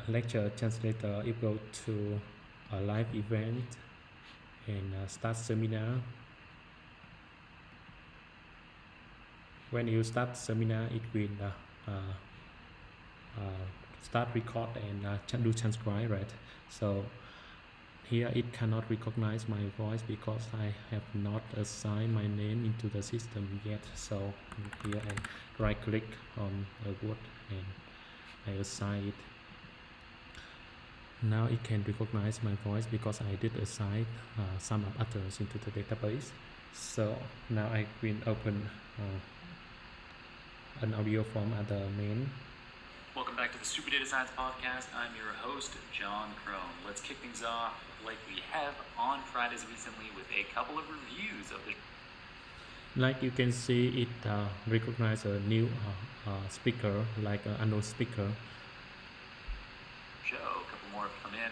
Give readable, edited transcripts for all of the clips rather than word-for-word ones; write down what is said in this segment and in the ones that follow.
lecture translator, you go to a live event and start seminar. When you start seminar, it will start record and do transcribe, right? So here it cannot recognize my voice because I have not assigned my name into the system yet. So here I right click on a word and I assign it. Now it can recognize my voice because I did assign some of others into the database. So now I will open an audio from other main. Welcome back to the Super Data Science Podcast. I'm your host, John Crone. Let's kick things off like we have on Fridays recently with a couple of reviews of the Like you can see, it recognizes a new speaker, like an unknown speaker. show. A couple more have come in.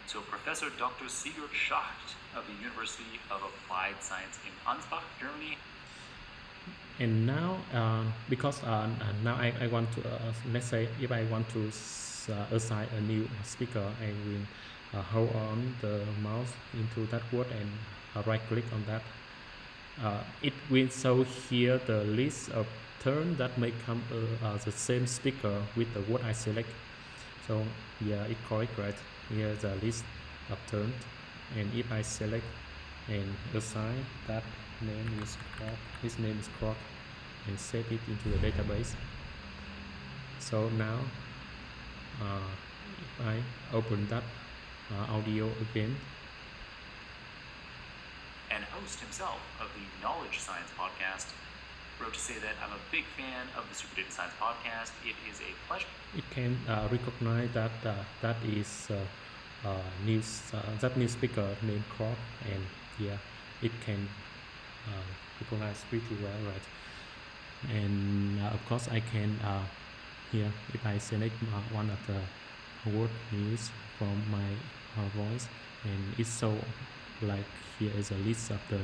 So Professor Dr. Sigurd Schacht of the University of Applied Science in Ansbach, Germany. And now, because now I want to, let's say if I want to assign a new speaker, I will hold on the mouse into that word and right click on that. It will show here the list of terms that may come the same speaker with the word I select. So yeah, it's correct, right? Here's the list of terms, and if I select and assign that name is Krog, his name is Krog, and save it into the database. So now if I open that audio again, And host himself of the Knowledge Science Podcast wrote to say that I'm a big fan of the Super Data Science Podcast. It is a pleasure. it can recognize that that is that new speaker named Krog, and yeah, it can recognize pretty well, right? And of course I can here if I select one of the word news from my voice, and it's so like here is a list of the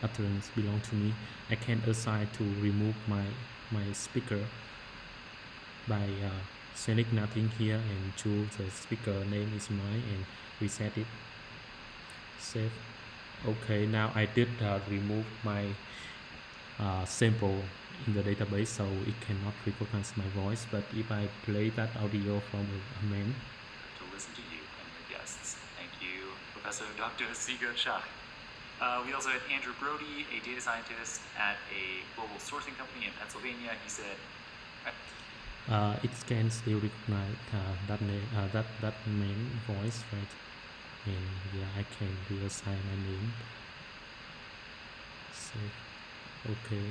utterance belong to me. I can assign to remove my speaker by select nothing here and choose the speaker name is mine and reset it, save. Okay, now I did remove my sample in the database, so it cannot recognize my voice. But if I play that audio from a main, to listen to you and your guests. Thank you, Professor Dr. Sigurd Schacht. We also had Andrew Brody, a data scientist at a global sourcing company in Pennsylvania. He said, it can still recognize that name, that main voice, right? And yeah, I can reassign my name. Save. Okay,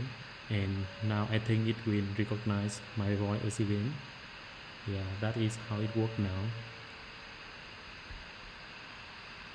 and now I think it will recognize my voice again. Yeah, that is how it works now.